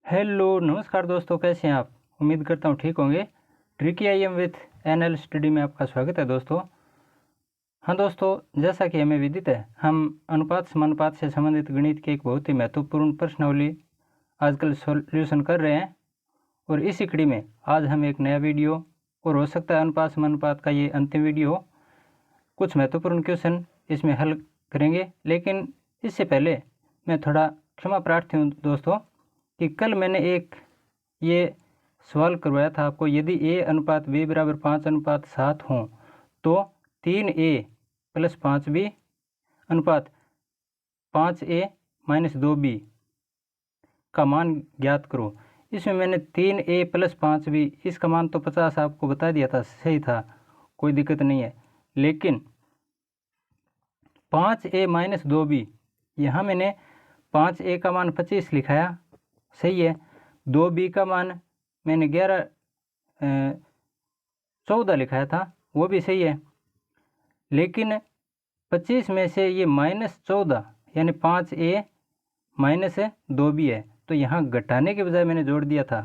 Hello नमस्कार दोस्तों, कैसे हैं आप। उम्मीद करता हूँ ठीक होंगे। Tricky I am with NL study में आपका स्वागत है दोस्तों। हाँ दोस्तों, जैसा कि हमें विदित है, हम अनुपात समानुपात से संबंधित गणित की एक बहुत ही महत्वपूर्ण प्रश्नावली आजकल सॉल्यूशन कर रहे हैं। और इसी कड़ी में आज हम एक नया वीडियो, और हो सकता है अनुपात समानुपात का ये अंतिम वीडियो हो, कुछ महत्वपूर्ण क्वेश्चन इसमें हल करेंगे। लेकिन इससे पहले मैं थोड़ा क्षमा प्रार्थी हूँ दोस्तों कि कल मैंने एक ये सवाल करवाया था आपको, यदि a अनुपात b बराबर 5:7 हों तो 3a + 5b अनुपात 5a - 2b का मान ज्ञात करो। इसमें मैंने 3a + 5b इसका मान तो 50 आपको बता दिया था, सही था, कोई दिक्कत नहीं है। लेकिन 5a - 2b, यहाँ मैंने 5a का मान 25 लिखाया, सही है। 2b का मान मैंने 14 लिखाया था, वो भी सही है। लेकिन 25 में से ये -14 यानी 5a - 2b है, तो यहाँ घटाने के बजाय मैंने जोड़ दिया था।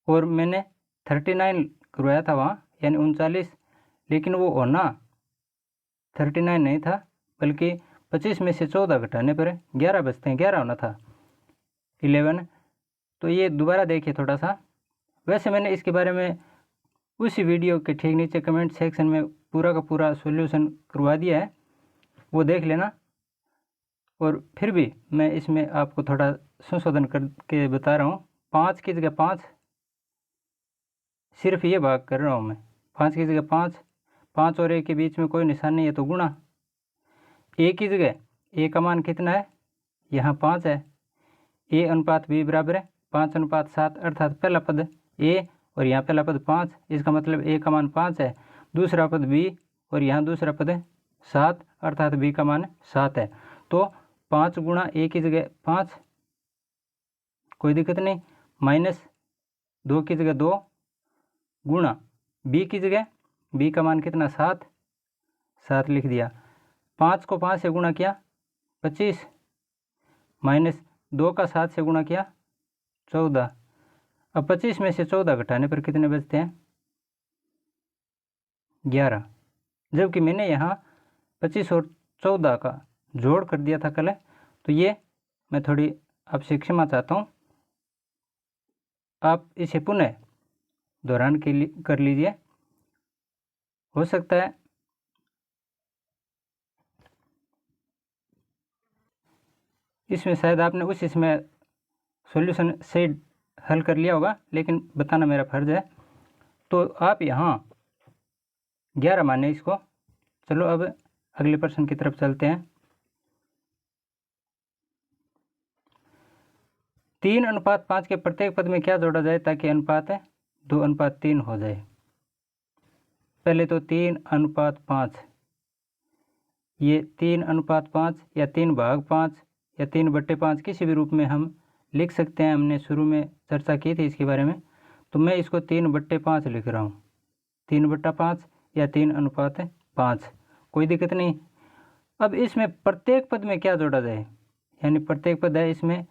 और मैंने 39 करवाया था वहाँ, यानी 39, लेकिन वो होना 39 नहीं था, बल्कि 25 में से 14 घटाने पर 11 बचते हैं, 11 होना था, 11। तो ये दोबारा देखिए थोड़ा सा। वैसे मैंने इसके बारे में उसी वीडियो के ठीक नीचे कमेंट सेक्शन में पूरा का पूरा सॉल्यूशन करवा दिया है, वो देख लेना। और फिर भी मैं इसमें आपको थोड़ा संशोधन करके बता रहा हूँ। 5 की जगह 5, सिर्फ ये भाग कर रहा हूँ मैं। 5 की जगह 5, 5 और 1 के बीच में कोई निशान नहीं है तो गुणा। a की जगह a का मान कितना है, यहाँ 5 है। a अनुपात b बराबर है 5:7, अर्थात पहला पद a और यहाँ पहला पद 5, इसका मतलब a का मान 5 है। दूसरा पद b और यहाँ दूसरा पद 7, अर्थात b का मान 7 है। तो 5 गुणा a की जगह 5, कोई दिक्कत नहीं, -2 की जगह 2 गुणा b की जगह b का मान कितना, 7, 7 लिख दिया। 5 को 5 से गुणा किया 25, -2 का 7 से गुणा किया 14। अब 25 में से 14 घटाने पर कितने बचते हैं, 11। जबकि मैंने यहाँ 25 और 14 का जोड़ कर दिया था कल, तो ये मैं थोड़ी आपसे क्षमा चाहता हूँ। आप इसे पुनः दोहरान के लिए कर लीजिए। हो सकता है इसमें शायद आपने उस इसमें सॉल्यूशन सही हल कर लिया होगा, लेकिन बताना मेरा फर्ज है। तो आप यहाँ 11 माने इसको। चलो अब अगले प्रश्न की तरफ चलते हैं। 3:5 के प्रत्येक पद में क्या जोड़ा जाए ताकि अनुपात 2:3 हो जाए। पहले तो 3:5, ये 3:5 या 3/5 या 3/5 किसी भी रूप में हम लिख सकते हैं। हमने शुरू में चर्चा की थी इसके बारे में, तो मैं इसको 3/5 लिख रहा हूँ। 3/5 या 3:5, कोई दिक्कत नहीं। अब इसमें प्रत्येक पद में क्या जोड़ा जाए, यानी प्रत्येक पद है इसमें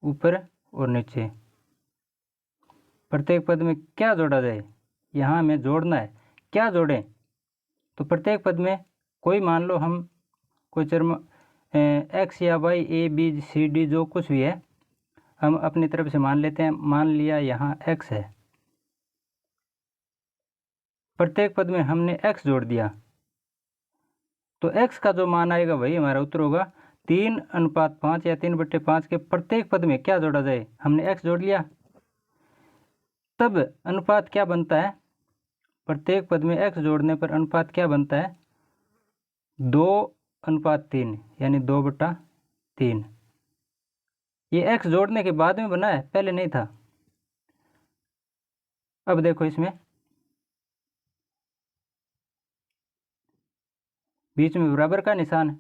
ऊपर और नीचे, प्रत्येक पद में क्या जोड़ा जाए, यहाँ हमें जोड़ना है। क्या जोड़ें, तो प्रत्येक पद में कोई मान लो हम कोई चर x या y a b c d जो कुछ भी है हम अपनी तरफ से मान लेते हैं। मान लिया यहाँ x है, प्रत्येक पद में हमने x जोड़ दिया, तो x का जो मान आएगा वही हमारा उत्तर होगा। 3:5 या 3/5 के प्रत्येक पद में क्या जोड़ा जाए, हमने x जोड़ लिया, तब अनुपात क्या बनता है, प्रत्येक पद में x जोड़ने पर अनुपात क्या बनता है, 2:3, यानी 2/3। ये x जोड़ने के बाद में बना है, पहले नहीं था। अब देखो इसमें बीच में बराबर का निशान है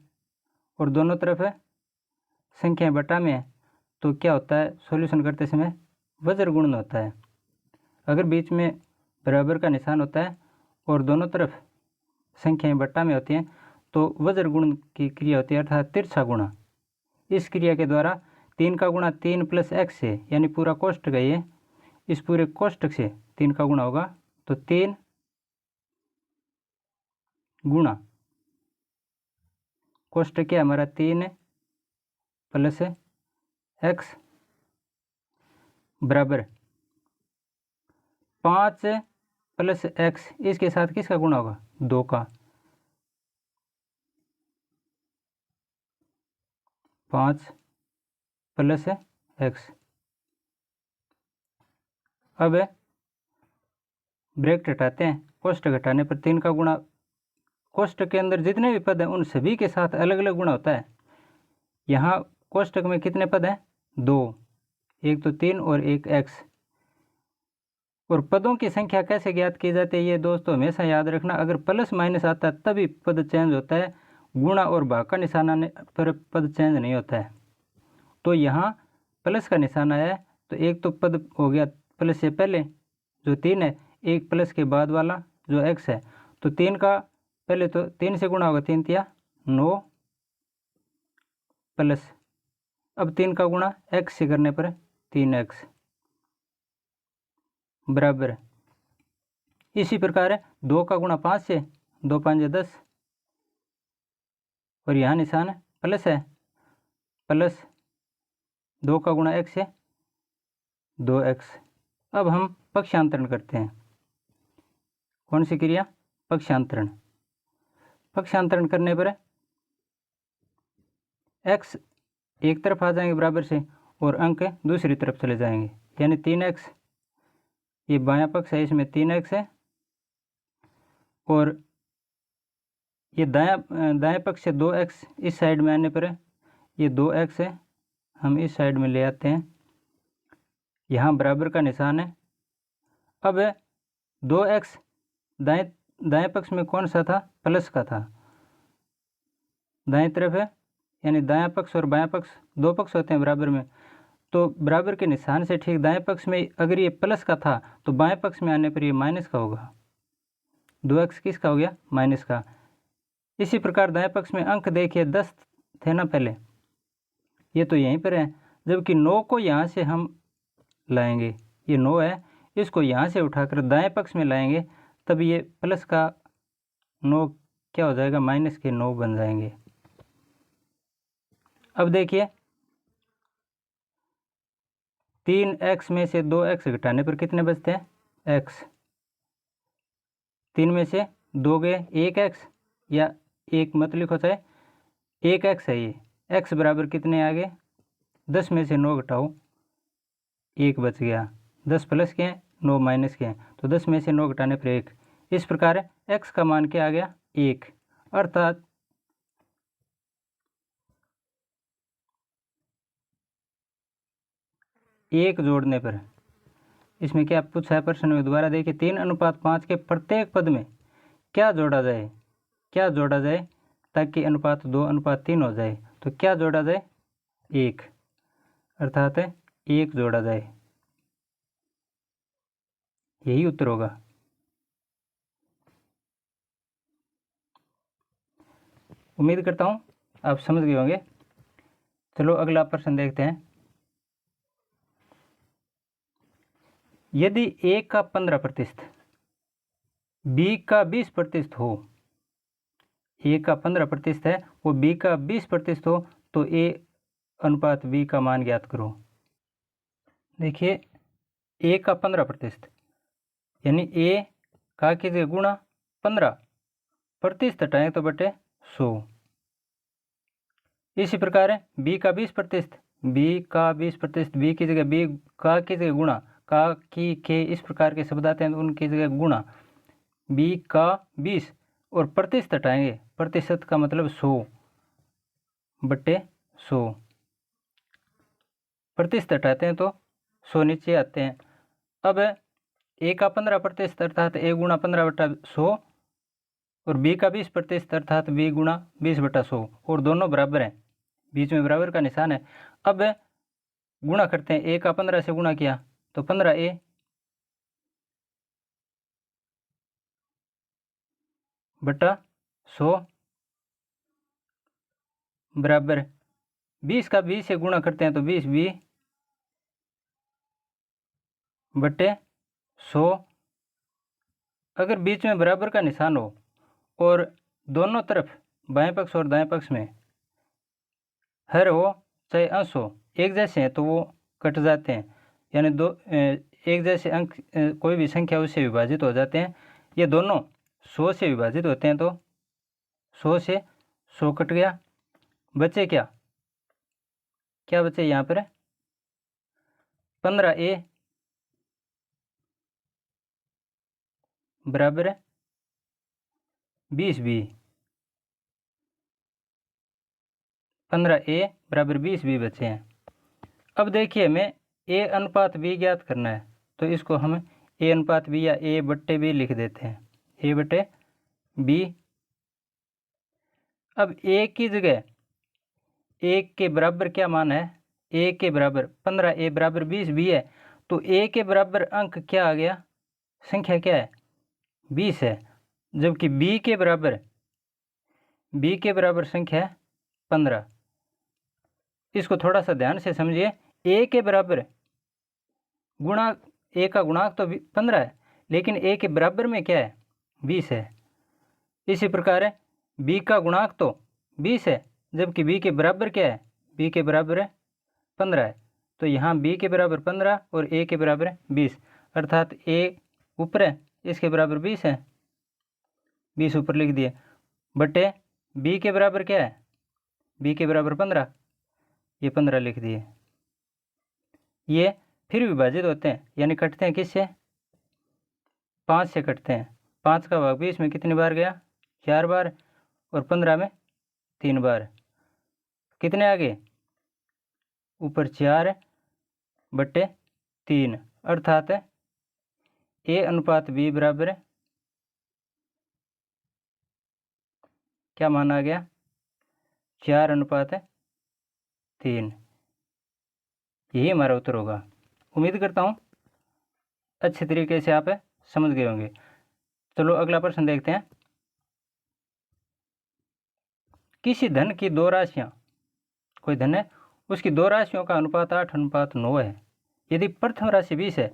और दोनों तरफ है संख्याएं बटा में है, तो क्या होता है, सॉल्यूशन करते समय वज्र गुणन होता है। अगर बीच में बराबर का निशान होता है और दोनों तरफ संख्याएं बटा में होती हैं तो वज्र गुणन की क्रिया होती है, अर्थात तिरछा गुणा। इस क्रिया के द्वारा 3 का गुणा 3 प्लस एक्स से, यानी पूरा कोष्टक है ये, इस पूरे कोष्टक से 3 का गुणा होगा, तो 3 गुणा कोष्टक क्या हमारा 3 प्लस एक्स बराबर 5 प्लस एक्स, इसके साथ किसका गुणा होगा 2 का, 5 प्लस एक्स। अब ब्रैकेट हटाते हैं, कोष्टक हटाने पर 3 का गुणा, कोष्टक के अंदर जितने भी पद हैं उन सभी के साथ अलग अलग गुणा होता है। यहाँ कोष्टक में कितने पद हैं 2, एक तो 3 और एक एक्स। और पदों की संख्या कैसे ज्ञात की जाती है ये दोस्तों हमेशा याद रखना, अगर प्लस माइनस आता है तभी पद चेंज होता है, गुणा और भाग का निशान आने पर पद चेंज नहीं होता है। तो यहाँ प्लस का निशान आया है, तो एक तो पद हो गया प्लस से पहले जो 3 है, एक प्लस के बाद वाला जो एक्स है, तो 3 का पहले तो 3 से गुणा होगा, 3 तिया 9 प्लस, अब 3 का गुणा एक्स से करने पर 3x बराबर, इसी प्रकार 2 का गुणा 5 से, 2 5 10, और यहाँ निशान प्लस है, प्लस 2 का गुणा x से 2x। अब हम पक्षांतरण करते हैं, कौन सी क्रिया पक्षांतरण। पक्षांतरण करने पर x एक तरफ आ जाएंगे बराबर से और अंक दूसरी तरफ चले जाएंगे, यानी 3x, ये बायां पक्ष है इसमें 3x है, और ये दाएं पक्ष से 2x इस साइड में आने पर ये 2x है, हम इस साइड में ले आते हैं, यहाँ बराबर का निशान है। अब 2x दाएं पक्ष में कौन सा था प्लस का था, दाएं तरफ है, यानी दायां पक्ष और बायां पक्ष दो पक्ष होते हैं बराबर में, तो बराबर के निशान से ठीक दाएं पक्ष में अगर ये प्लस का था तो बाएं पक्ष में आने पर ये माइनस का होगा, 2x किसका हो गया माइनस का। इसी प्रकार दाएं पक्ष में अंक देखिए 10 थे ना पहले, ये तो यहीं पर है, जबकि 9 को यहाँ से हम लाएंगे, ये 9 है, इसको यहाँ से उठाकर दाएं पक्ष में लाएंगे, तब ये प्लस का 9 क्या हो जाएगा माइनस के 9 बन जाएंगे। अब देखिए 3x में से 2x घटाने पर कितने बचते हैं x, 3 में से 2 गए 1x, या 1 मत लिखो चाहे 1x है, ये x बराबर कितने आ गए 10 में से 9 घटाओ 1 बच गया, 10 प्लस के हैं 9 माइनस के हैं, तो 10 में से 9 घटाने पर 1, इस प्रकार x का मान क्या आ गया 1, अर्थात एक जोड़ने पर, इसमें क्या पूछा है प्रश्न में दोबारा देखिए, 3:5 के प्रत्येक पद में क्या जोड़ा जाए, क्या जोड़ा जाए ताकि अनुपात 2:3 हो जाए, तो क्या जोड़ा जाए 1, अर्थात 1 जोड़ा जाए, यही उत्तर होगा। उम्मीद करता हूँ आप समझ गए होंगे। चलो अगला प्रश्न देखते हैं, यदि a का 15% b का 20% हो, a का 15% है वो b का 20% हो, तो a अनुपात b का मान ज्ञात करो। देखिए a का 15%, यानी a का कीजिए गुणा 15%, हटाएं तो बटे 100। इसी प्रकार है b का 20%, b का 20%, b की जगह b का की जगह गुणा का की के, इस प्रकार के शब्द आते हैं तो उनकी जगह गुणा b का 20 और प्रतिशत हटाएंगे, प्रतिशत का मतलब 100 बटे 100, प्रतिशत हटाते हैं तो 100 नीचे आते हैं। अब a का 15% अर्थात a गुणा 15 बटा 100 और b का 20% अर्थात b गुणा 20 बटा 100, और दोनों बराबर हैं, बीच में बराबर का निशान है। अब गुणा करते हैं, a का 15 से गुणा किया तो 15a बटा 100 बराबर 20 का 20 से गुणा करते हैं तो 20 बी बटे 100। अगर बीच में बराबर का निशान हो और दोनों तरफ बाएं पक्ष और दाएं पक्ष में हर हो चाहे अंश हो एक जैसे हैं तो वो कट जाते हैं, यानी एक जैसे अंक कोई भी संख्या उससे विभाजित हो जाते हैं। ये दोनों 100 से विभाजित होते हैं तो 100 से 100 कट गया, बचे क्या क्या बचे यहाँ पर 15a बराबर 20b। 15a बराबर 20b बचे हैं। अब देखिए हमें a अनुपात b ज्ञात करना है, तो इसको हम a अनुपात b या a बट्टे b लिख देते हैं, a बटे b। अब a की जगह 1 के बराबर क्या मान है, a के बराबर 15a बराबर 20b है, तो a के बराबर अंक क्या आ गया, संख्या क्या है 20 है, जबकि b के बराबर संख्या है 15। इसको थोड़ा सा ध्यान से समझिए, a के बराबर गुणा a का गुणांक तो 15 है, लेकिन a के बराबर में क्या है 20 है। इसी प्रकार b का गुणांक तो 20 है, जबकि b के बराबर क्या है, b के बराबर है 15 है। तो यहाँ b के बराबर 15 और a के बराबर 20, अर्थात a ऊपर है इसके बराबर 20 है, 20 ऊपर लिख दिए, बटे b के बराबर क्या है, b के बराबर 15, ये 15 लिख दिए। ये फिर विभाजित होते हैं, यानी कटते हैं किससे, 5 से कटते हैं। 5 का भाग 20 में कितनी बार गया 4 बार, और 15 में 3 बार, कितने आ गए ऊपर 4 बटे 3, अर्थात a अनुपात b बराबर क्या माना गया 4 अनुपात 3। यही हमारा उत्तर होगा। उम्मीद करता हूँ अच्छे तरीके से आप समझ गए होंगे। चलो अगला प्रश्न देखते हैं। किसी धन की दो राशियाँ, कोई धन है उसकी दो राशियों का अनुपात 8:9 है। यदि प्रथम राशि 20 है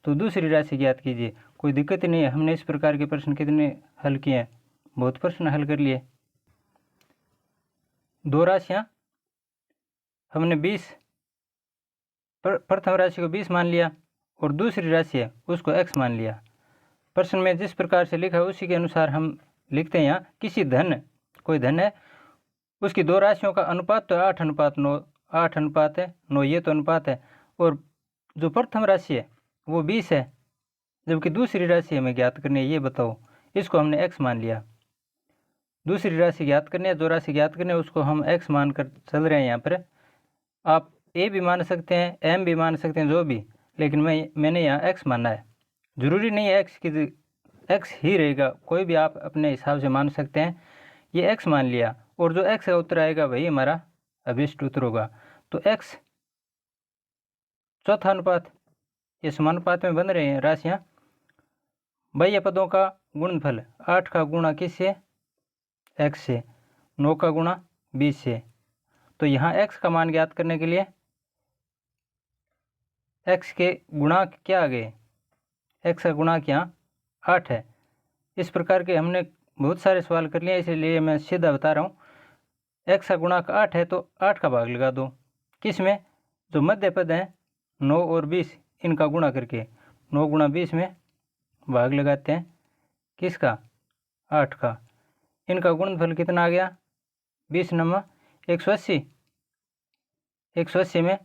तो दूसरी राशि ज्ञात कीजिए। कोई दिक्कत ही नहीं है, हमने इस प्रकार के प्रश्न कितने हल किए हैं, बहुत प्रश्न हल कर लिए। दो राशियाँ हमने 20 प्रथम राशि को 20 मान लिया और दूसरी राशि है उसको x मान लिया। प्रश्न में जिस प्रकार से लिखा है उसी के अनुसार हम लिखते हैं। यहाँ किसी धन, कोई धन है उसकी दो राशियों का अनुपात तो 8:9, 8:9 ये तो अनुपात है, और जो प्रथम राशि है वो 20 है, जबकि दूसरी राशि हमें ज्ञात करनी है, ये बताओ। इसको हमने x मान लिया। दूसरी राशि ज्ञात करनी है, जो राशि ज्ञात करनी है उसको हम x मान कर चल रहे हैं। यहाँ पर आप a भी मान सकते हैं, m भी मान सकते हैं, जो भी, लेकिन मैंने यहाँ x माना है। ज़रूरी नहीं है x ही रहेगा, कोई भी आप अपने हिसाब से मान सकते हैं। ये x मान लिया और जो x का उत्तर आएगा वही हमारा अभिष्ट उत्तर होगा। तो x चौथा अनुपात, ये समानुपात में बन रहे हैं राशियाँ। बाह्य पदों का गुणनफल 8 का गुणा किससे x से, 9 का गुणा 20 से। तो यहाँ x का मान ज्ञात करने के लिए x के गुणांक क्या आ गए, x का गुणांक यहाँ 8 है। इस प्रकार के हमने बहुत सारे सवाल कर लिए, इसलिए मैं सीधा बता रहा हूँ। x का गुणांक 8 है तो 8 का भाग लगा दो, किस में, जो मध्य पद हैं 9 और 20 इनका गुणा करके 9 गुणा 20 में भाग लगाते हैं किसका 8 का। इनका गुणनफल कितना आ गया 20 नमा 180, 180 में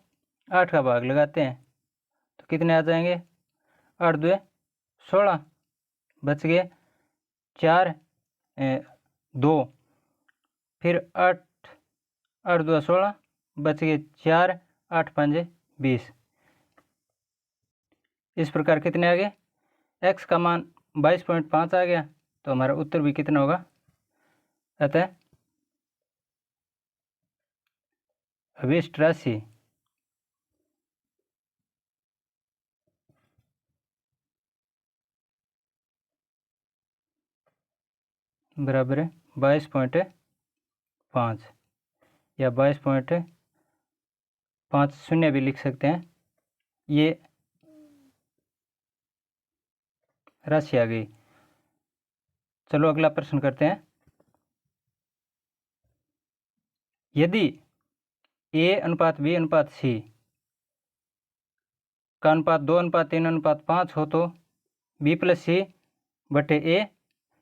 8 का भाग लगाते हैं तो कितने आ जाएंगे 8 2 16, बच गए 4 2, फिर 8 8 2 16, बच गए 4 8 5 20। इस प्रकार कितने आ गए, x का मान 22.5 आ गया, तो हमारा उत्तर भी कितना होगा, अतः अभिष्ट राशि बराबर है 22.5 या 22.5 5 शून्य भी लिख सकते हैं। ये राशि आ गई। चलो अगला प्रश्न करते हैं। यदि A अनुपात B अनुपात C का अनुपात 2:3:5 हो तो B प्लस C बटे A,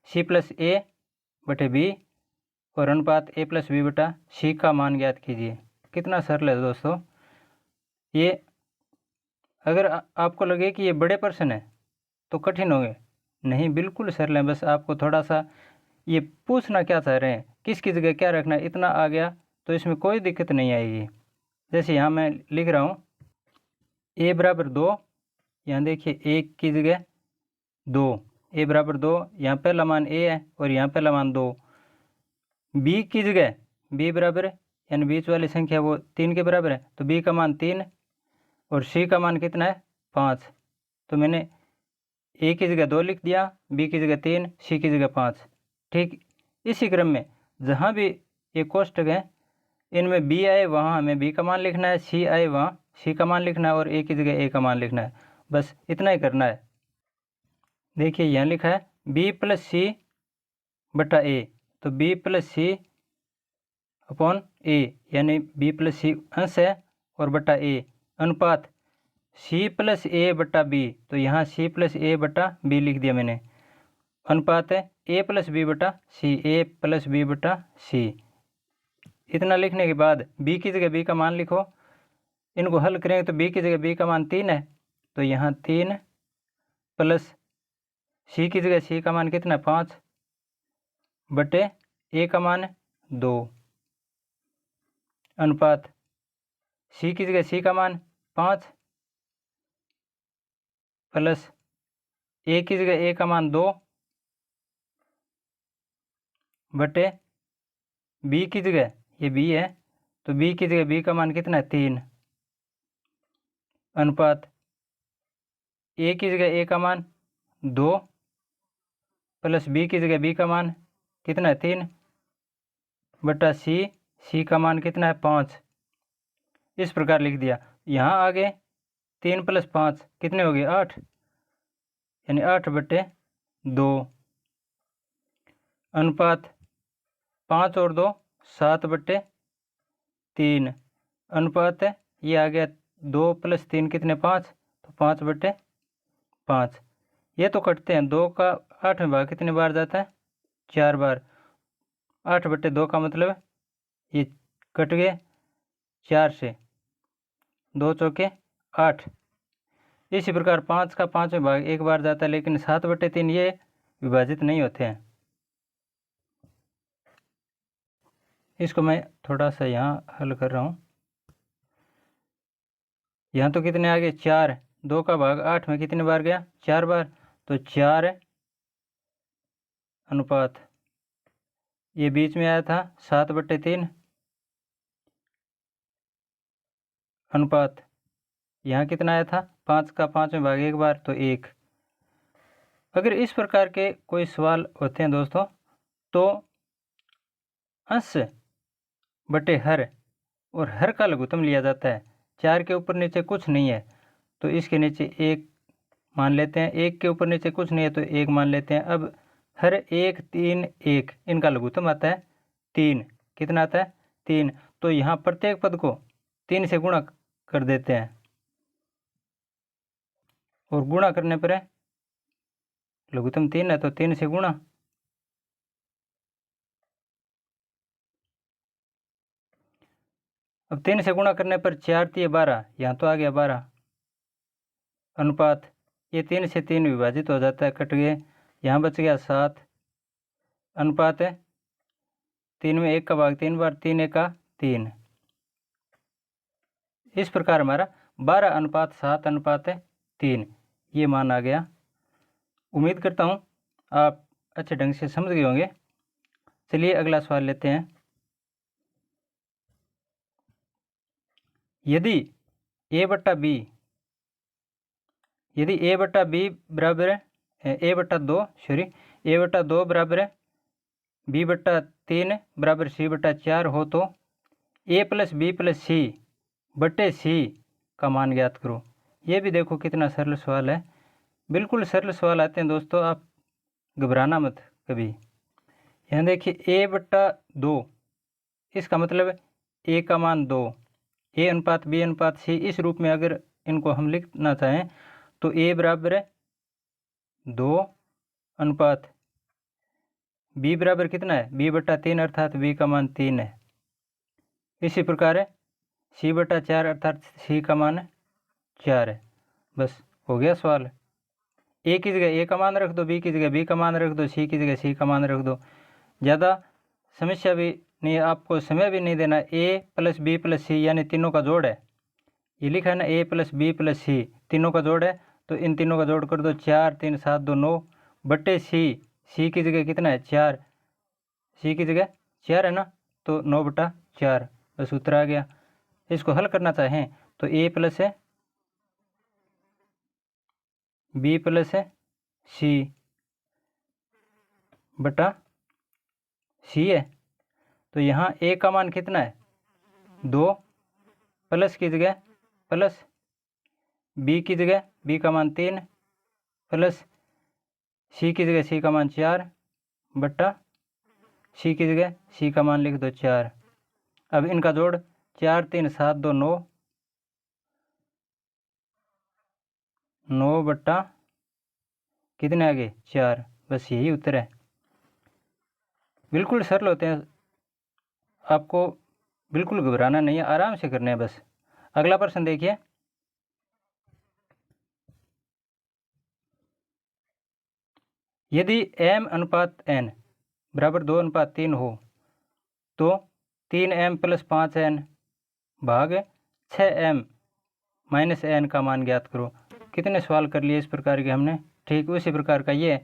C प्लस A बटे B और अनुपात A प्लस B बटा C का मान ज्ञात कीजिए। कितना सरल है दोस्तों। ये अगर आपको लगे कि ये बड़े प्रश्न है तो कठिन होंगे, नहीं, बिल्कुल सरल है। बस आपको थोड़ा सा ये पूछना क्या चाह रहे हैं, किसकी जगह क्या रखना है, इतना आ गया तो इसमें कोई दिक्कत नहीं आएगी। जैसे यहाँ मैं लिख रहा हूँ A बराबर 2, यहाँ देखिए 1 की जगह 2, A बराबर 2, यहाँ पहला मान A है और यहाँ पहला मान 2। B की जगह B बराबर यानी बीच वाली संख्या वो 3 के बराबर है, तो B का मान 3 और C का मान कितना है 5। तो मैंने A की जगह 2 लिख दिया, B की जगह 3, C की जगह 5। ठीक इसी क्रम में जहाँ भी ये कोष्टक है इनमें B आए वहाँ हमें B का मान लिखना है, C आए वहाँ C का मान लिखना है और A की जगह A का मान लिखना है। बस इतना ही करना है। देखिए यहाँ लिखा है B प्लस C बटा A, तो B plus C upon A यानी B प्लस C अंश है और बटा A अनुपात C प्लस A बटा B, तो यहाँ C प्लस A बटा B लिख दिया मैंने। अनुपात है A प्लस B बटा C, A प्लस B बटा C। इतना लिखने के बाद B की जगह B का मान लिखो। इनको हल करेंगे तो B की जगह B का मान 3 है, तो यहाँ 3 प्लस C की जगह C का मान कितना है 5 बटे A का मान 2 अनुपात C की जगह C का मान 5 प्लस A की जगह A का मान 2 बटे B की जगह ये B है, तो B की जगह B का मान कितना है 3 अनुपात A की जगह A का मान 2 प्लस B की जगह B का मान कितना है 3 बटा C का मान कितना है 5। इस प्रकार लिख दिया। यहाँ आगे 3 प्लस 5 कितने हो गए 8, यानी 8 बटे 2 अनुपात 5 और 2 7 बटे 3 अनुपात है ये आ गया 2 प्लस 3 कितने 5, तो 5 बटे 5। ये तो कटते हैं, 2 का 8वें भाग कितने बार जाता है 4 बार। 8 बटे 2 का मतलब ये कट गए 4 से, 2 चौके 8। इसी प्रकार 5 का 5वें भाग एक बार जाता है, लेकिन 7 बटे 3 ये विभाजित नहीं होते हैं। इसको मैं थोड़ा सा यहाँ हल कर रहा हूँ। यहाँ तो कितने आ गए 4, 2 का भाग 8 में कितने बार गया 4 बार, तो 4 अनुपात ये बीच में आया था 7 बटे 3 अनुपात यहाँ कितना आया था 5 का 5वें भाग एक बार, तो 1। अगर इस प्रकार के कोई सवाल होते हैं दोस्तों तो अंश बटे हर और हर का लघुत्तम लिया जाता है। 4 के ऊपर नीचे कुछ नहीं है तो इसके नीचे 1 मान लेते हैं, 1 के ऊपर नीचे कुछ नहीं है तो 1 मान लेते हैं। अब हर 1 3 1 इनका लघुत्तम आता है 3। कितना आता है 3, तो यहाँ प्रत्येक पद को 3 से गुणा कर देते हैं और गुणा करने पर लघुत्तम 3 है तो 3 से गुणा। अब 3 से गुणा करने पर 4 3 12, यहाँ तो आ गया 12 अनुपात ये 3 से 3 विभाजित हो जाता है, कट गए, यहाँ बच गया 7 अनुपात है 3 में 1 का भाग 3 बार, 3 1 का 3। इस प्रकार हमारा 12 अनुपात 7 अनुपात 3 ये मान आ गया। उम्मीद करता हूँ आप अच्छे ढंग से समझ गए होंगे। चलिए अगला सवाल लेते हैं। यदि A बटा B बराबर है A बटा 2 बराबर है B बटा 3 बराबर C बटा 4 हो तो A plus B plus C बटे सी का मान ज्ञात करो। ये भी देखो कितना सरल सवाल है, बिल्कुल सरल सवाल आते हैं दोस्तों, आप घबराना मत कभी। यहाँ देखिए ए बट्टा 2, इसका मतलब ए का मान 2, ए अनुपात बी अनुपात सी, इस रूप में अगर इनको हम लिखना चाहें तो ए बराबर है 2 अनुपात बी बराबर कितना है, बी बट्टा 3 अर्थात बी का मान 3 है। इसी प्रकार है सी बट्टा 4 अर्थात सी का मान 4 है। बस हो गया सवाल। ए की जगह ए का मान रख दो, बी की जगह बी का मान रख दो, सी की जगह सी का मान रख दो। ज़्यादा समस्या भी नहीं, आपको समय भी नहीं देना। ए प्लस बी प्लस सी यानी तीनों का जोड़ है, ये लिखा है ना, ए प्लस बी प्लस सी तीनों का जोड़ है, तो इन तीनों का जोड़ कर दो, 4 3 7 2 9 बटे सी, सी की जगह कितना है 4, सी की जगह 4 है ना, तो 9 बटा 4, बस उत्तर आ गया। इसको हल करना चाहें तो ए प्लस है बी प्लस है सी बटा सी है, तो यहाँ ए का मान कितना है 2, प्लस की जगह प्लस, बी की जगह बी का मान 3, प्लस सी की जगह सी का मान 4 बट्टा सी की जगह सी का मान लिख दो 4। अब इनका जोड़ 4 3 7 2 9, 9 बट्टा कितने आगे 4, बस यही उत्तर है। बिल्कुल सरल होते हैं, आपको बिल्कुल घबराना नहीं है, आराम से करने हैं बस। अगला प्रश्न देखिए, यदि m अनुपात n बराबर 2 अनुपात 3 हो तो 3m प्लस 5n भाग 6m माइनस n का मान ज्ञात करो। कितने सवाल कर लिए इस प्रकार के हमने, ठीक उसी प्रकार का ये,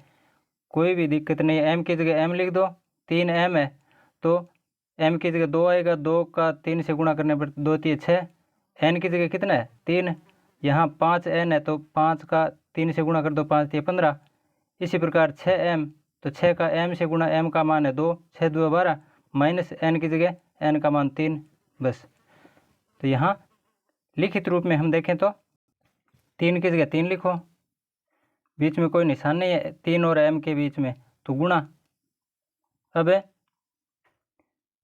कोई भी दिक्कत नहीं है। m की जगह m लिख दो, 3m है तो m की जगह 2 आएगा, 2 का 3 से गुणा करने पर 2 3 6, n की जगह कितना है 3, यहाँ 5n है तो 5 का 3 से गुणा कर दो, 5 3 15। इसी प्रकार 6m, तो 6 का m से गुणा, m का मान है 2, 6 2 12, माइनस n की जगह n का मान 3, बस। तो यहाँ लिखित रूप में हम देखें तो 3 की जगह 3 लिखो, बीच में कोई निशान नहीं है 3 और m के बीच में, तो गुणा। अब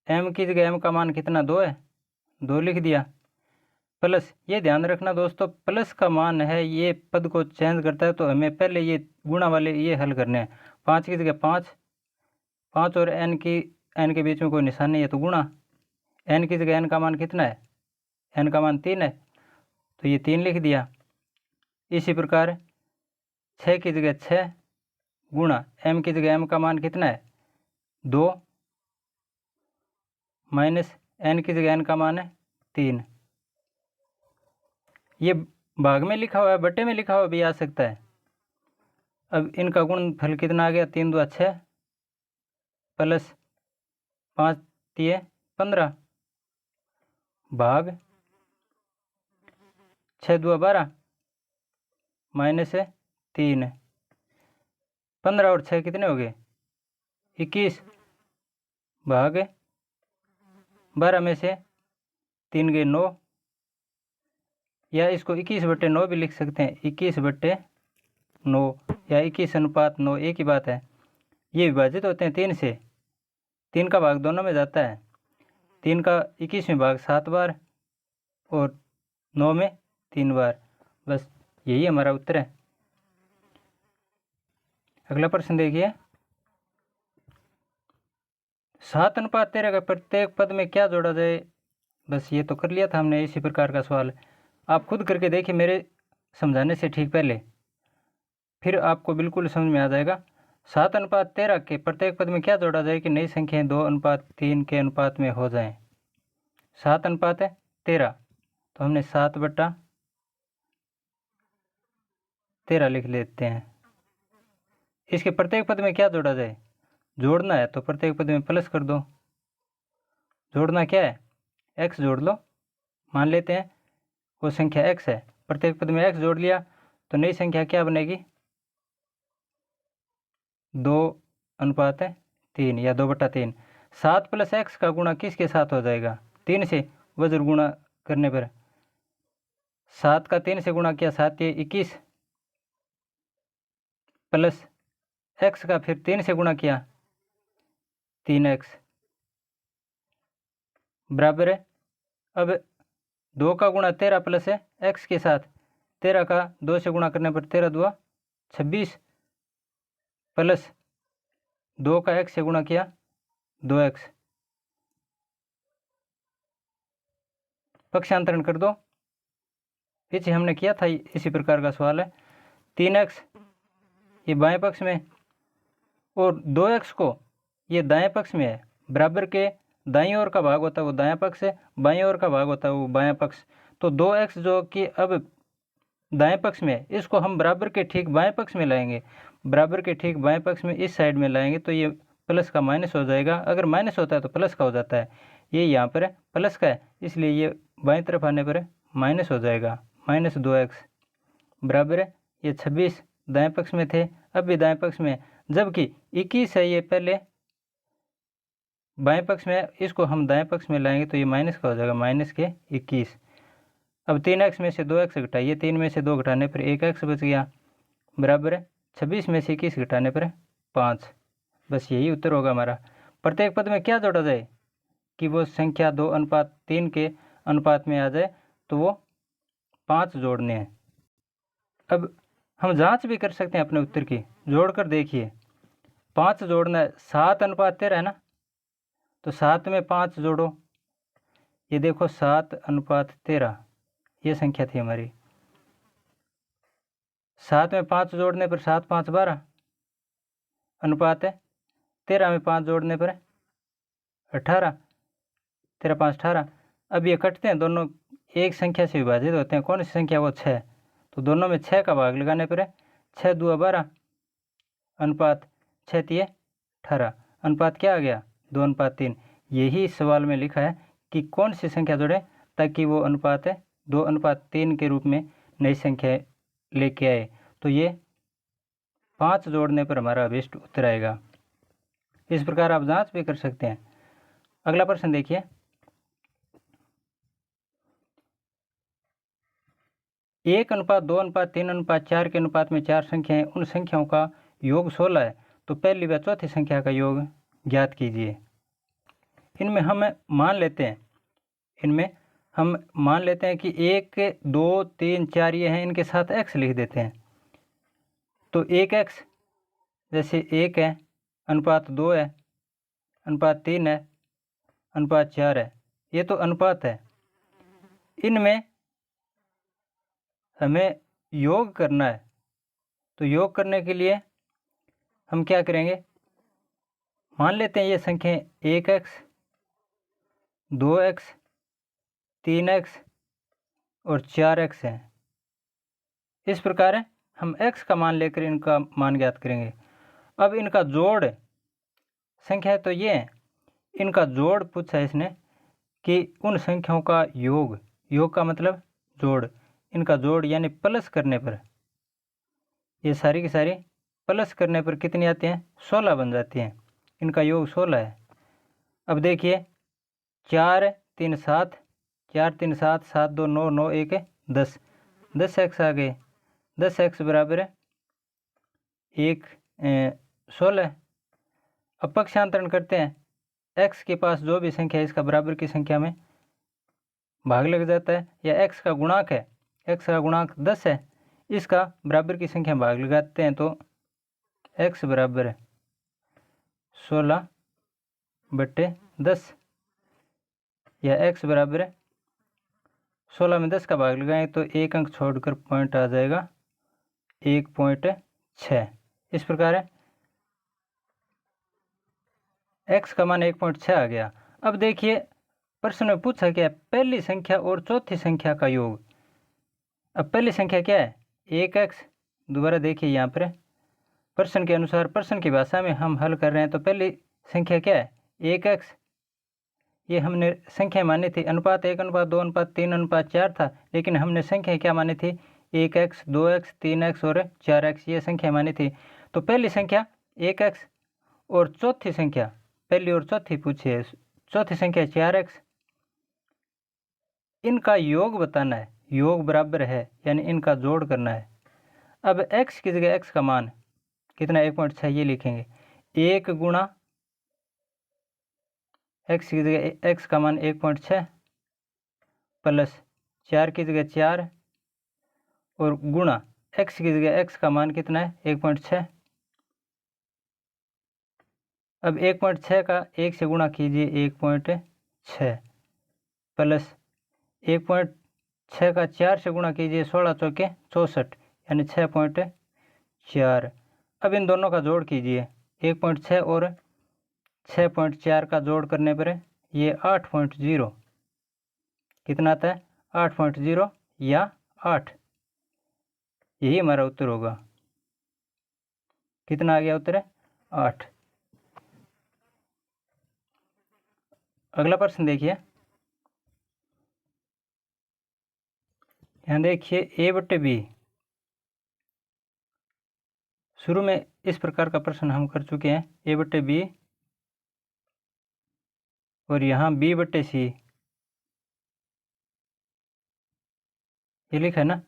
m की जगह m का मान कितना 2 है, 2 लिख दिया, प्लस ये ध्यान रखना दोस्तों, प्लस का मान है ये पद को चेंज करता है, तो हमें पहले ये गुणा वाले ये हल करने हैं। 5 की जगह 5, 5 और n के बीच में कोई निशान नहीं है तो गुणा, n की जगह n का मान कितना है, n का मान 3 है तो ये 3 लिख दिया। इसी प्रकार 6 की जगह 6 गुणा, m की जगह m का मान कितना है 2, माइनस n की जगह n का मान है 3। ये भाग में लिखा हुआ है, बटे में लिखा हुआ भी आ सकता है। अब इनका गुणनफल कितना आ गया, 3 2 6 प्लस 5 3 15 भाग 6 2 12 माइनस 3, 15 और 6 कितने हो गए 21 भाग 12 में से 3 गए 9, या इसको 21 बटे 9 भी लिख सकते हैं, 21 बटे 9 या 21 अनुपात 9 एक ही बात है। ये विभाजित होते हैं 3 से, 3 का भाग दोनों में जाता है, 3 का 21 में भाग 7 बार और 9 में 3 बार, बस यही हमारा उत्तर है। अगला प्रश्न देखिए, 7 अनुपात 13 का प्रत्येक पद में क्या जोड़ा जाए। बस ये तो कर लिया था हमने, इसी प्रकार का सवाल आप खुद करके देखिए मेरे समझाने से ठीक पहले, फिर आपको बिल्कुल समझ में आ जाएगा। 7 अनुपात 13 के प्रत्येक पद में क्या जोड़ा जाए कि नई संख्याएं 2 अनुपात 3 के अनुपात में हो जाएं। 7 अनुपात 13 तो हमने 7 बटा 13 लिख लेते हैं। इसके प्रत्येक पद में क्या जोड़ा जाए, जोड़ना है तो प्रत्येक पद में प्लस कर दो। जोड़ना क्या है, x जोड़ लो, मान लेते हैं वो संख्या x है, प्रत्येक पद में x जोड़ लिया तो नई संख्या क्या बनेगी 2 अनुपात 3 या 2 बटा 3। 7 प्लस x का गुणा किसके साथ हो जाएगा 3 से, वज्र गुणा करने पर 7 का 3 से गुणा किया 7 ये 21 प्लस x का फिर 3 से गुणा किया 3x बराबर है। अब 2 का गुणा 13 प्लस है x के साथ 13 का 2 से गुणा करने पर 13 2 26 प्लस 2 का x से गुणा किया 2x पक्षांतरण कर दो। पीछे हमने किया था इसी प्रकार का सवाल है। 3x ये बाएं पक्ष में और 2x को ये दाएं पक्ष में है। बराबर के दाईं ओर का भाग होता है वो दायां पक्ष है, बाईं ओर का भाग होता है वो बायां पक्ष। तो 2x जो कि अब दाएं पक्ष में है इसको हम बराबर के ठीक बाएं पक्ष में लाएंगे। बराबर के ठीक बाएं पक्ष में इस साइड में लाएंगे तो ये प्लस का माइनस हो जाएगा। अगर माइनस होता है तो प्लस का हो जाता है। ये यहाँ पर है प्लस का है इसलिए ये बाईं तरफ आने पर माइनस हो जाएगा। माइनस 2x बराबर है ये 26 दाएं पक्ष में थे अब भी दाएं पक्ष में, जबकि 21 है ये पहले बाएं पक्ष में, इसको हम दाएं पक्ष में लाएंगे तो ये माइनस का हो जाएगा माइनस के 21। अब 3x में से 2x घटाइए, 3 में से 2 घटाने पर 1x बच गया बराबर है 26 में से 21 घटाने पर 5। बस यही उत्तर होगा हमारा। प्रत्येक पद में क्या जोड़ा जाए कि वो संख्या 2:3 के अनुपात में आ जाए तो वो 5 जोड़ने हैं। अब हम जांच भी कर सकते हैं अपने उत्तर की, जोड़कर देखिए। 5 जोड़ना है 7:13 है ना, तो 7 में 5 जोड़ो, ये देखो 7:13 ये संख्या थी हमारी। 7 में 5 जोड़ने पर 7 5 12 अनुपात है। 13 में 5 जोड़ने पर 18, 13 5 18। अब ये कटते हैं, दोनों एक संख्या से विभाजित होते हैं। कौन सी संख्या वो 6, तो दोनों में 6 का भाग लगाने पर 6 2 12 अनुपात 6 3 18 अनुपात क्या आ गया 2:3। यही सवाल में लिखा है कि कौन सी संख्या जोड़े ताकि वो अनुपात 2:3 के रूप में नई संख्या लेके आए। तो ये 5 जोड़ने पर हमारा अभीष्ट उत्तर आएगा। इस प्रकार आप जांच भी कर सकते हैं। अगला प्रश्न देखिए, 1:2:3:4 के अनुपात में 4 संख्याएं, उन संख्याओं का योग 16 है, तो पहली व चौथी संख्या का योग ज्ञात कीजिए। इनमें हम मान लेते हैं कि 1 2 3 4 ये हैं, इनके साथ x लिख देते हैं। तो 1x जैसे 1 है, अनुपात 2 है, अनुपात 3 है, अनुपात 4 है, ये तो अनुपात है। इनमें हमें योग करना है, तो योग करने के लिए हम क्या करेंगे, मान लेते हैं ये संख्या 1x 2x 3x और 4x है। इस प्रकार हम x का मान लेकर इनका मान ज्ञात करेंगे। अब इनका जोड़ संख्या तो ये है, इनका जोड़ पूछा है इसने कि उन संख्याओं का योग, योग का मतलब जोड़, इनका जोड़ यानी प्लस करने पर ये सारी की सारी प्लस करने पर कितनी आती हैं 16 बन जाती हैं। इनका योग 16 है। अब देखिए 4 3 7 4 3 7 7 2 9 9 1 10 10x आ गए। 10x बराबर है 16। अब पक्षांतरण करते हैं, x के पास जो भी संख्या है इसका बराबर की संख्या में भाग लग जाता है, या x का गुणांक है, x का गुणांक 10 है, इसका बराबर की संख्या में भाग लगाते हैं तो x बराबर है 16/10, या x बराबर है 16 में 10 का भाग लगाएं तो एक अंक छोड़कर पॉइंट आ जाएगा 1.6। इस प्रकार है x का मान 1.6 आ गया। अब देखिए प्रश्न में पूछा गया पहली संख्या और चौथी संख्या का योग। अब पहली संख्या क्या है 1x, दोबारा देखिए यहाँ पर प्रश्न के अनुसार, प्रश्न की भाषा में हम हल कर रहे हैं, तो पहली संख्या क्या है 1x, ये हमने संख्या मानी थी, अनुपात 1:2:3:4 था, लेकिन हमने संख्या क्या मानी थी 1x 2x 3x और 4x ये संख्या मानी थी। तो पहली संख्या 1x और चौथी संख्या, पहली और चौथी पूछी है, चौथी संख्या 4x, इनका योग बताना है। योग बराबर है, यानी इनका जोड़ करना है। अब x की जगह x का मान कितना 1.6 ये लिखेंगे। 1 गुणा x की जगह x का मान 1.6 प्लस 4 की जगह 4 और गुणा x की जगह x का मान कितना है 1.6। अब 1.6 का 1 से गुणा कीजिए 1.6 प्लस 1.6 का 4 से गुणा कीजिए 16 चौके 64 यानी 6.4। अब इन दोनों का जोड़ कीजिए 1.6 और 6.4 का जोड़ करने पर ये 8.0 कितना आता है 8.0 या 8। यही हमारा उत्तर होगा। कितना आ गया उत्तर है 8। अगला प्रश्न देखिए, यहाँ देखिए a/b। शुरू में इस प्रकार का प्रश्न हम कर चुके हैं a/b और यहाँ b/c ये लिखा है ना।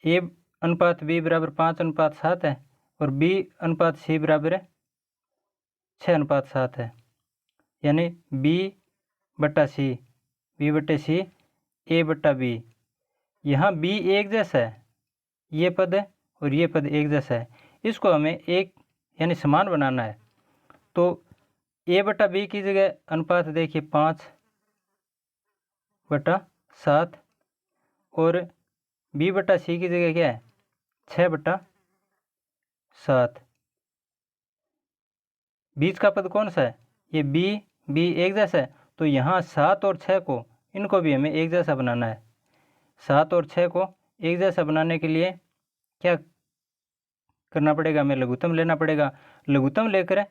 a/b बराबर 5:7 है और b/c बराबर 6:7 है, यानी b/c a/b। यहाँ b एक जैसा है, ये पद और ये पद एक जैसा है, इसको हमें एक यानी समान बनाना है। तो a/b की जगह अनुपात देखिए 5/7 और b/c की जगह क्या है 6/7। बीच का पद कौन सा है ये b एक जैसा है, तो यहाँ 7 और 6 को इनको भी हमें एक जैसा बनाना है। 7 और 6 को एक जैसा बनाने के लिए क्या करना पड़ेगा, हमें लघुत्तम लेना पड़ेगा। लघुत्तम लेकर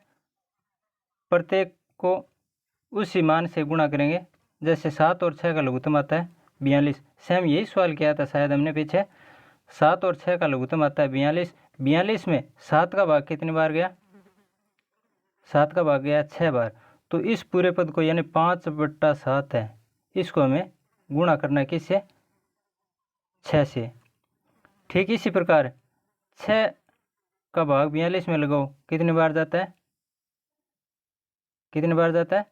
प्रत्येक को उसी मान से गुणा करेंगे। जैसे 7 और 6 का लघुत्तम आता है 42। सेम यही सवाल किया था शायद हमने पीछे। 7 और 6 का लघुत्तम आता है 42। 42 में 7 का भाग कितनी बार गया 7 का भाग गया 6 बार। तो इस पूरे पद को यानी 5/7 है, इसको हमें गुणा करना है किससे 6 से। ठीक इसी प्रकार 6 का भाग 42 में लगाओ कितनी बार जाता है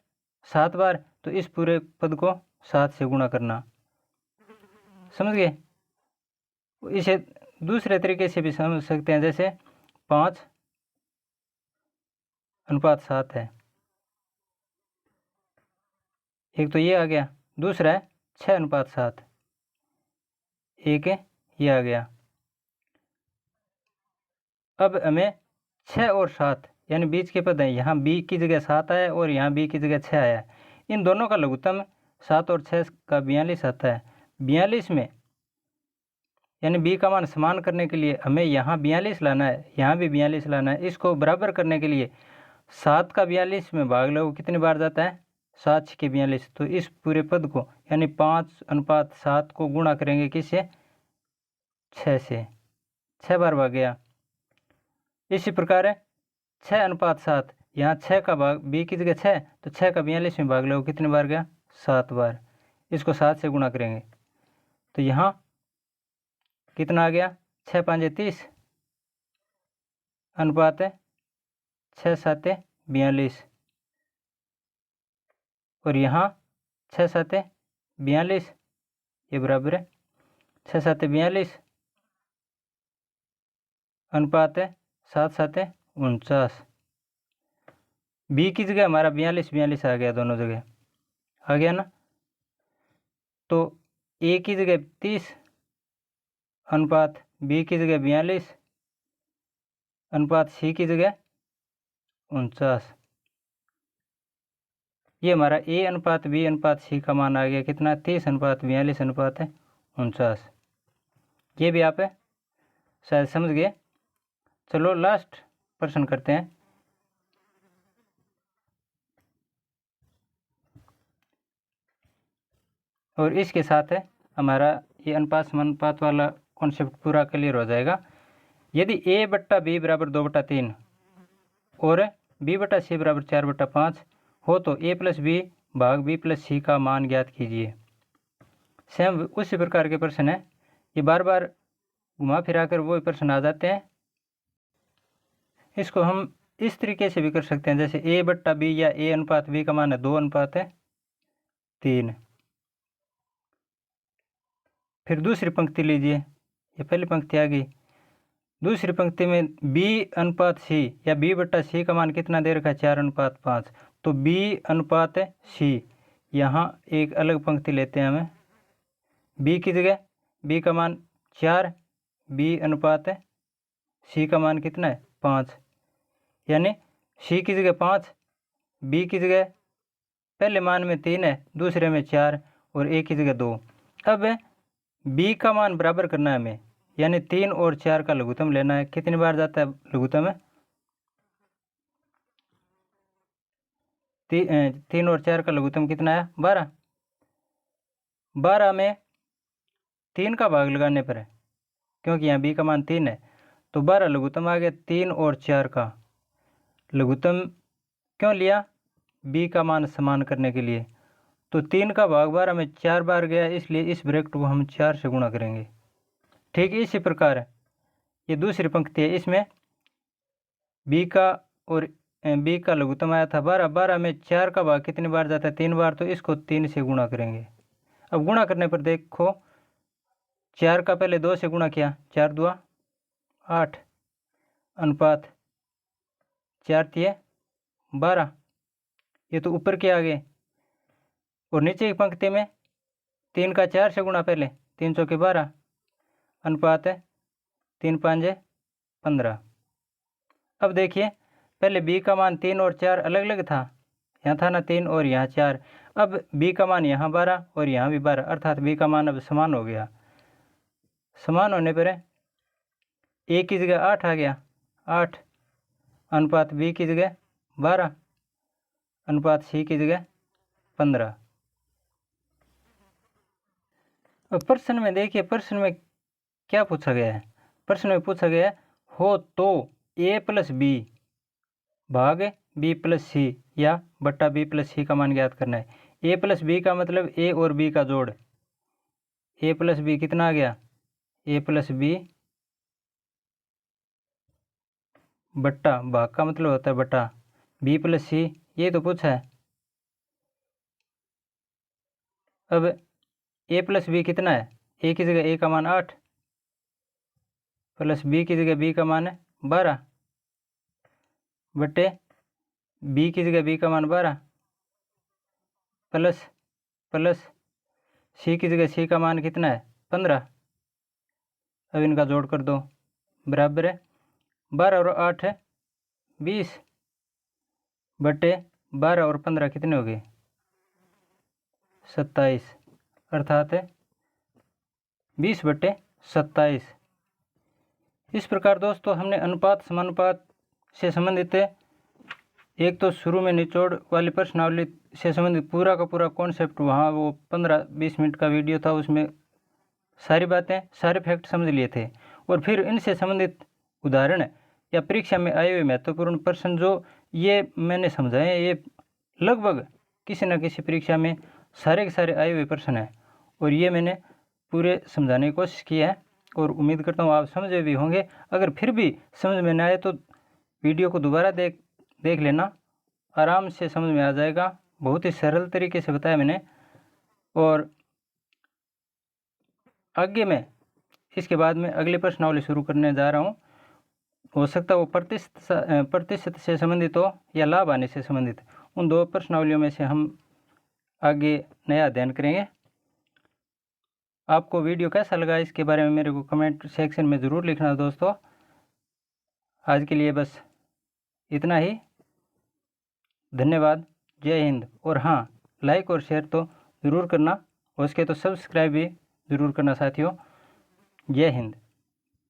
7 बार। तो इस पूरे पद को 7 से गुणा करना। समझ गए। इसे दूसरे तरीके से भी समझ सकते हैं, जैसे 5:7 है, एक तो ये आ गया, दूसरा है 6:7, एक ये आ गया। अब हमें 6 और 7 यानी बीच के पद हैं, यहाँ b की जगह 7 आया और यहाँ b की जगह 6 आया। इन दोनों का लघुत्तम 7 और 6 का 42 आता है। 42 में यानी b का मान समान करने के लिए हमें यहाँ 42 लाना है, यहाँ भी 42 लाना है। इसको बराबर करने के लिए 7 का 42 में भाग लो कितनी बार जाता है 7 6 42। तो इस पूरे पद को यानी 5:7 को गुणा करेंगे किससे 6 से, 6 बार भाग गया। इसी प्रकार 6:7, यहाँ 6 का भाग b की जगह 6, तो 6 का 42 में भाग लो कितनी बार गया 7 बार। इसको 7 से गुणा करेंगे तो यहाँ कितना आ गया 6×5 = 30 अनुपात 6×7 = 42 और यहाँ 6×7 = 42 ये बराबर है 6×7 = 42 अनुपात 7×7 = 49। b की जगह हमारा 42 आ गया, दोनों जगह आ गया ना। तो a की जगह 30 अनुपात b की जगह 42 अनुपात c की जगह 49। ये हमारा a/b/c का मान आ गया कितना 30:42:49। ये भी आप शायद समझ गए। चलो लास्ट प्रश्न करते हैं। और इसके साथ हमारा ये अनुपात समानुपात वाला कॉन्सेप्ट पूरा क्लियर हो जाएगा। यदि a/b = 2/3 और b/c = 4/5 हो तो a + b/b + c का मान ज्ञात कीजिए। सेम उसी प्रकार के प्रश्न है ये बार बार घुमा फिरा कर वो प्रश्न आ जाते हैं। इसको हम इस तरीके से भी कर सकते हैं, जैसे A/B या A/B का मान है 2:3। फिर दूसरी पंक्ति लीजिए, ये पहली पंक्ति आ गई। दूसरी पंक्ति में B/C या B/C का मान कितना दे रखा है, 4:5। तो B/C, यहाँ एक अलग पंक्ति लेते हैं हमें। B की जगह B का मान 4, B/C का मान कितना है, 5। यानी C की जगह 5, B की जगह पहले मान में 3 है, दूसरे में 4 और A की जगह 2। अब B का मान बराबर करना है हमें, यानी 3 और 4 का लघुत्तम लेना है। कितनी बार जाता है लघुत्तम है, 3 और 4 का लघुत्तम कितना है, 12। 12 में 3 का भाग लगाने पर है, क्योंकि यहाँ B का मान 3 है, तो 12 लघुत्तम आ गया। 3 और 4 का लघुत्तम क्यों लिया, B का मान समान करने के लिए। तो 3 का भाग 12 में 4 बार गया, इसलिए इस ब्रैकेट को हम 4 से गुणा करेंगे। ठीक इसी प्रकार ये दूसरी पंक्ति है, इसमें B का लघुत्तम आया था 12। 12 में 4 का भाग कितनी बार जाता है, 3 बार, तो इसको 3 से गुणा करेंगे। अब गुणा करने पर देखो, 4 का पहले 2 से गुणा किया, 4×2 8, अनुपात 4×3 12। ये तो ऊपर के आ गए। और नीचे की पंक्ति में 3 का 4 से गुणा, पहले 3×4 12, अनुपात है 3×5 15। अब देखिए, पहले B का मान 3 और 4 अलग अलग था, यहाँ था ना 3 और यहाँ 4। अब B का मान यहाँ 12 और यहाँ भी 12, अर्थात B का मान अब समान हो गया। समान होने पर A की जगह 8 आ गया, 8, अनुपात B की जगह 12, अनुपात C की जगह 15। अब प्रश्न में देखिए, प्रश्न में क्या पूछा गया है। प्रश्न में पूछा गया है, हो तो A+B भाग B+C या बट्टा B+C का मान ज्ञात करना है। A+B का मतलब A और B का जोड़। A+B कितना आ गया, A+B बट्टा, भाग का मतलब होता है बट्टा, B+C, ये तो पूछा है। अब A+B कितना है, A की जगह A का मान 8 प्लस B की जगह B का मान है 12 बटे B की जगह B का मान 12 प्लस C की जगह C का मान कितना है, 15। अब इनका जोड़ कर दो, बराबर है 12 और 8 है 20 बटे 12 और 15 कितने हो गए, 27, अर्थात है 20/27। इस प्रकार दोस्तों हमने अनुपात समानुपात से संबंधित एक तो शुरू में निचोड़ वाली प्रश्नावली से संबंधित पूरा का पूरा कॉन्सेप्ट, वहाँ वो 15-20 मिनट का वीडियो था, उसमें सारी बातें सारे फैक्ट समझ लिए थे। और फिर इनसे संबंधित उदाहरण या परीक्षा में आए हुए महत्वपूर्ण प्रश्न जो ये मैंने समझाए, ये लगभग किसी न किसी परीक्षा में सारे के सारे आए हुए प्रश्न हैं, और ये मैंने पूरे समझाने की कोशिश की है, और उम्मीद करता हूँ आप समझे भी होंगे। अगर फिर भी समझ में न आए तो वीडियो को दोबारा देख लेना, आराम से समझ में आ जाएगा। बहुत ही सरल तरीके से बताया मैंने, और आगे मैं इसके बाद में अगले प्रश्नावली शुरू करने जा रहा हूँ। हो सकता है वो प्रतिशत से संबंधित हो या लाभ आने से संबंधित, उन दो प्रश्नावलियों में से हम आगे नया अध्ययन करेंगे। आपको वीडियो कैसा लगा इसके बारे में मेरे को कमेंट सेक्शन में ज़रूर लिखना दोस्तों। आज के लिए बस इतना ही, धन्यवाद, जय हिंद। और हाँ, लाइक और शेयर तो ज़रूर करना, हो सके तो सब्सक्राइब भी ज़रूर करना साथियों। जय हिंद।